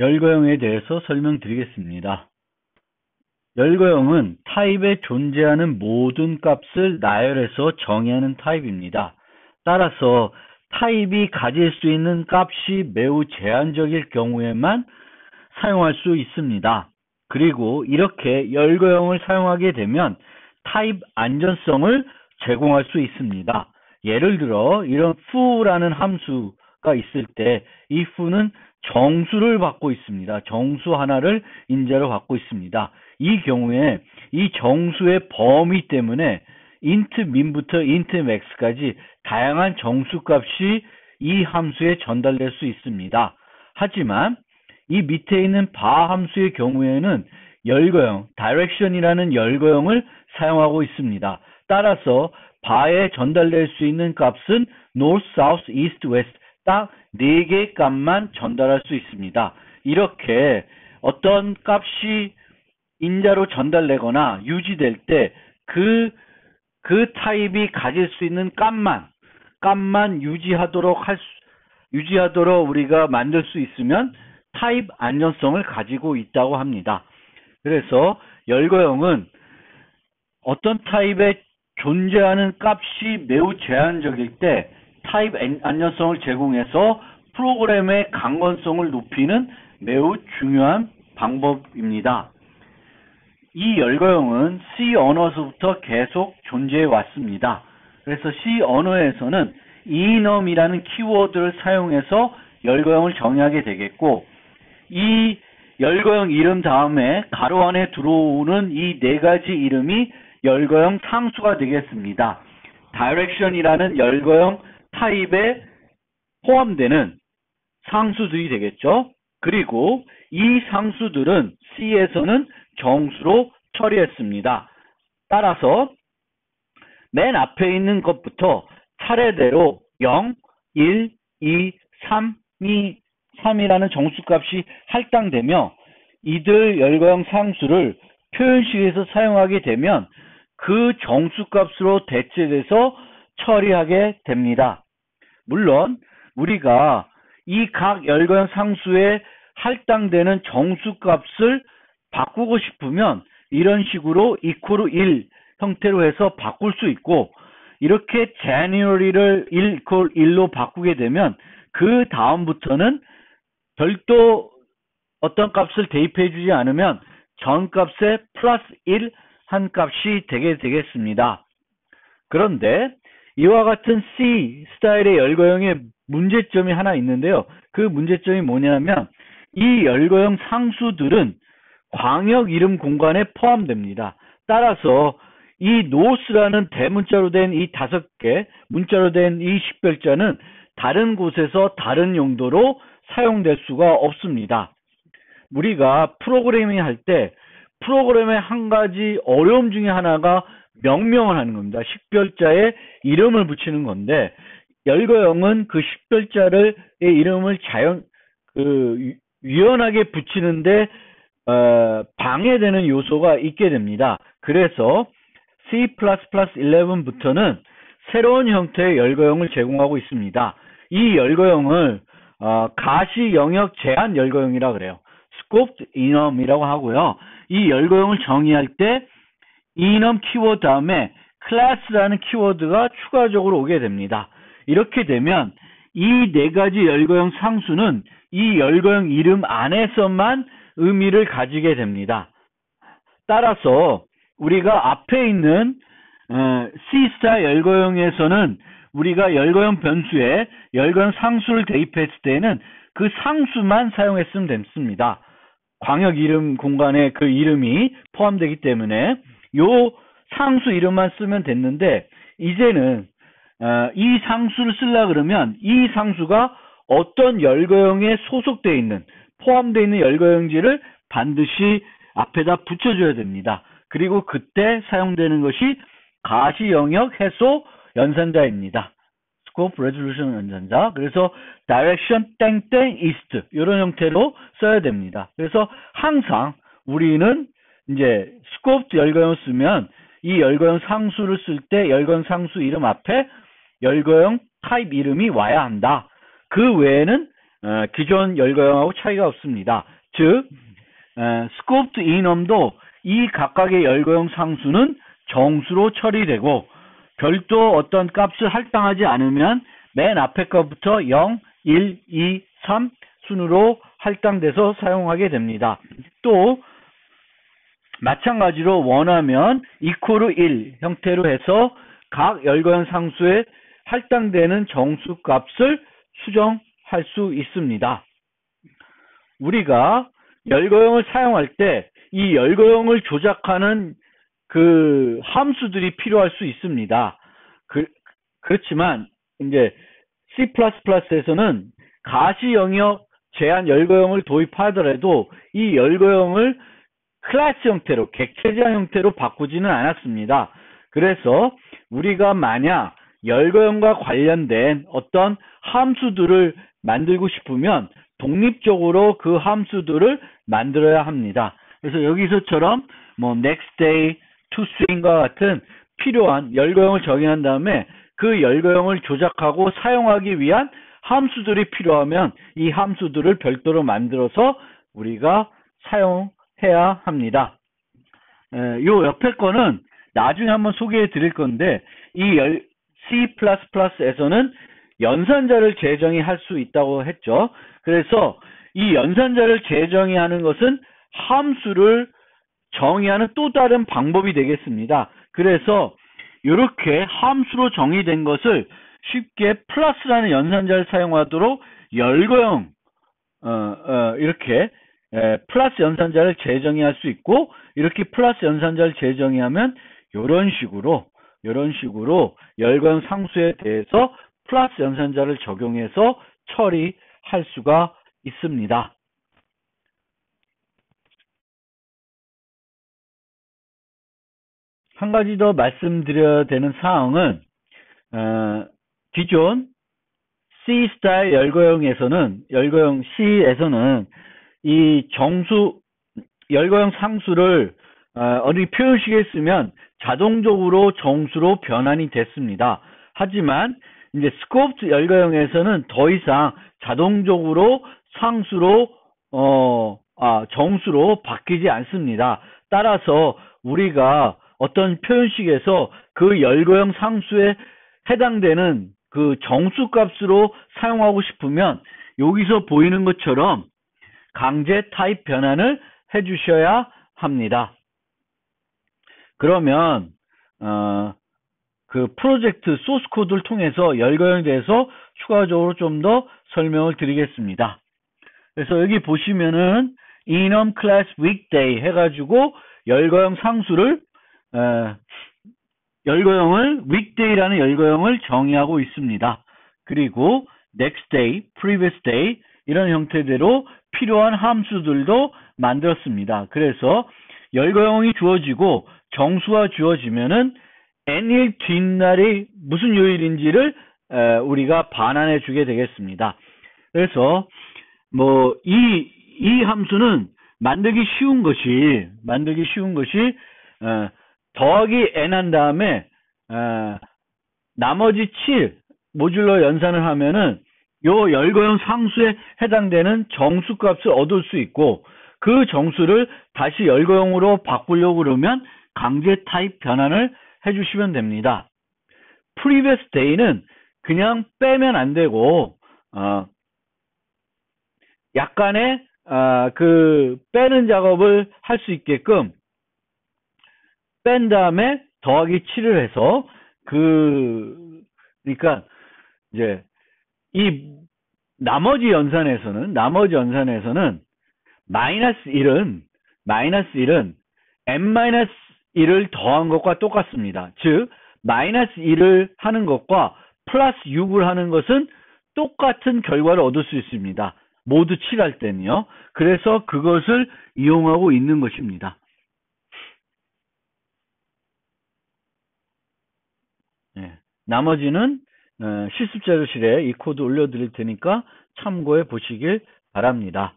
열거형에 대해서 설명드리겠습니다. 열거형은 타입에 존재하는 모든 값을 나열해서 정의하는 타입입니다. 따라서 타입이 가질 수 있는 값이 매우 제한적일 경우에만 사용할 수 있습니다. 그리고 이렇게 열거형을 사용하게 되면 타입 안전성을 제공할 수 있습니다. 예를 들어 이런 foo라는 함수가 있을 때 이 foo는 정수를 받고 있습니다. 정수 하나를 인자로 받고 있습니다. 이 경우에 이 정수의 범위 때문에 int min부터 int max까지 다양한 정수값이 이 함수에 전달될 수 있습니다. 하지만 이 밑에 있는 bar 함수의 경우에는 열거형, direction이라는 열거형을 사용하고 있습니다. 따라서 bar에 전달될 수 있는 값은 north, south, east, west 딱 4개의 값만 전달할 수 있습니다. 이렇게 어떤 값이 인자로 전달되거나 유지될 때 그 타입이 가질 수 있는 값만 유지하도록 우리가 만들 수 있으면 타입 안전성을 가지고 있다고 합니다. 그래서 열거형은 어떤 타입에 존재하는 값이 매우 제한적일 때 타입 안전성을 제공해서 프로그램의 강건성을 높이는 매우 중요한 방법입니다. 이 열거형은 C 언어에서부터 계속 존재해 왔습니다. 그래서 C 언어에서는 enum이라는 키워드를 사용해서 열거형을 정의하게 되겠고, 이 열거형 이름 다음에 가로 안에 들어오는 이 4가지 이름이 열거형 상수가 되겠습니다. direction이라는 열거형 타입에 포함되는 상수들이 되겠죠. 그리고 이 상수들은 C에서는 정수로 처리했습니다. 따라서 맨 앞에 있는 것부터 차례대로 0, 1, 2, 3이라는 정수값이 할당되며 이들 열거형 상수를 표현식에서 사용하게 되면 그 정수값으로 대체돼서 처리하게 됩니다. 물론 우리가 이 각 열거형 상수에 할당되는 정수값을 바꾸고 싶으면 이런 식으로 equal 1 형태로 해서 바꿀 수 있고, 이렇게 January를 equal 1로 바꾸게 되면 그 다음부터는 별도 어떤 값을 대입해 주지 않으면 전 값에 플러스 1 한 값이 되겠습니다. 그런데 이와 같은 C 스타일의 열거형의 문제점이 하나 있는데요. 그 문제점이 뭐냐면 이 열거형 상수들은 광역 이름 공간에 포함됩니다. 따라서 이 nose라는 대문자로 된 이 5개 문자로 된 이 식별자는 다른 곳에서 다른 용도로 사용될 수가 없습니다. 우리가 프로그래밍 할 때 프로그램의 한 가지 어려움 중에 하나가 명명을 하는 겁니다. 식별자에 이름을 붙이는 건데, 열거형은 그 식별자의 이름을 유연하게 붙이는데 방해되는 요소가 있게 됩니다. 그래서 C++11부터는 새로운 형태의 열거형을 제공하고 있습니다. 이 열거형을 가시 영역 제한 열거형이라 그래요. Scoped enum이라고 하고요. 이 열거형을 정의할 때 enum 키워드 다음에 class라는 키워드가 추가적으로 오게 됩니다. 이렇게 되면 이 4가지 열거형 상수는 이 열거형 이름 안에서만 의미를 가지게 됩니다. 따라서 우리가 앞에 있는 C 스타 열거형에서는 우리가 열거형 변수에 열거형 상수를 대입했을 때는 그 상수만 사용했으면 됐습니다. 광역 이름 공간에 그 이름이 포함되기 때문에 요 상수 이름만 쓰면 됐는데, 이제는 이 상수를 쓰려 그러면 이 상수가 어떤 열거형에 소속되어 있는 포함되어 있는 열거형지를 반드시 앞에다 붙여줘야 됩니다. 그리고 그때 사용되는 것이 가시 영역 해소 연산자입니다. Scope Resolution 연산자. 그래서 Direction 땡땡 East 이런 형태로 써야 됩니다. 그래서 항상 우리는 이제 Scoped 열거형 쓰면 이 열거형 상수를 쓸 때 열거형 상수 이름 앞에 열거형 타입 이름이 와야 한다. 그 외에는 기존 열거형하고 차이가 없습니다. 즉 scooped enum도 이 각각의 열거형 상수는 정수로 처리되고 별도 어떤 값을 할당하지 않으면 맨 앞에 것부터 0, 1, 2, 3 순으로 할당돼서 사용하게 됩니다. 또 마찬가지로 원하면 equal 1 형태로 해서 각 열거형 상수에 할당되는 정수 값을 수정할 수 있습니다. 우리가 열거형을 사용할 때 이 열거형을 조작하는 그 함수들이 필요할 수 있습니다. 그렇지만 이제 C++에서는 가시 영역 제한 열거형을 도입하더라도 이 열거형을 클래스 형태로, 객체 제한 형태로 바꾸지는 않았습니다. 그래서 우리가 만약 열거형과 관련된 어떤 함수들을 만들고 싶으면 독립적으로 그 함수들을 만들어야 합니다. 그래서 여기서처럼 뭐 next day, to swing과 같은 필요한 열거형을 정의한 다음에 그 열거형을 조작하고 사용하기 위한 함수들이 필요하면 이 함수들을 별도로 만들어서 우리가 사용해야 합니다. 요 옆에 거는 나중에 한번 소개해 드릴 건데 이 C++에서는 연산자를 재정의할 수 있다고 했죠. 그래서 이 연산자를 재정의하는 것은 함수를 정의하는 또 다른 방법이 되겠습니다. 그래서 이렇게 함수로 정의된 것을 쉽게 플러스라는 연산자를 사용하도록 열거형 이렇게 플러스 연산자를 재정의할 수 있고 이렇게 플러스 연산자를 재정의하면 이런 식으로 열거형 상수에 대해서 플러스 연산자를 적용해서 처리할 수가 있습니다. 한 가지 더 말씀드려야 되는 사항은 기존 C 스타일 열거형 C에서는 이 정수 열거형 상수를 어디 표현식에 쓰면 자동적으로 정수로 변환이 됐습니다. 하지만 이제 스코프드 열거형에서는 더 이상 자동적으로 상수로 정수로 바뀌지 않습니다. 따라서 우리가 어떤 표현식에서 그 열거형 상수에 해당되는 그 정수 값으로 사용하고 싶으면 여기서 보이는 것처럼 강제 타입 변환을 해주셔야 합니다. 그러면 그 프로젝트 소스 코드를 통해서 열거형에 대해서 추가적으로 좀 더 설명을 드리겠습니다. 그래서 여기 보시면은 enum class weekday 해가지고 열거형 상수를 열거형을 weekday라는 열거형을 정의하고 있습니다. 그리고 next day, previous day 이런 형태대로 필요한 함수들도 만들었습니다. 그래서 열거형이 주어지고 정수가 주어지면은 n일 뒷날이 무슨 요일인지를 우리가 반환해 주게 되겠습니다. 그래서 뭐 이 함수는 만들기 쉬운 것이 더하기 n 한 다음에 나머지 7 모듈러 연산을 하면은 요 열거형 상수에 해당되는 정수 값을 얻을 수 있고 그 정수를 다시 열거형으로 바꾸려고 그러면 강제 타입 변환을 해주시면 됩니다. previous day는 그냥 빼면 안 되고 약간의 그 빼는 작업을 할 수 있게끔 뺀 다음에 더하기 7을 해서 그러니까 이제 이 나머지 연산에서는 마이너스 1은 n-1을 더한 것과 똑같습니다. 즉 마이너스 1을 하는 것과 플러스 6을 하는 것은 똑같은 결과를 얻을 수 있습니다. 모두 7할 때는요. 그래서 그것을 이용하고 있는 것입니다. 나머지는 실습자료실에 이 코드 올려드릴 테니까 참고해 보시길 바랍니다.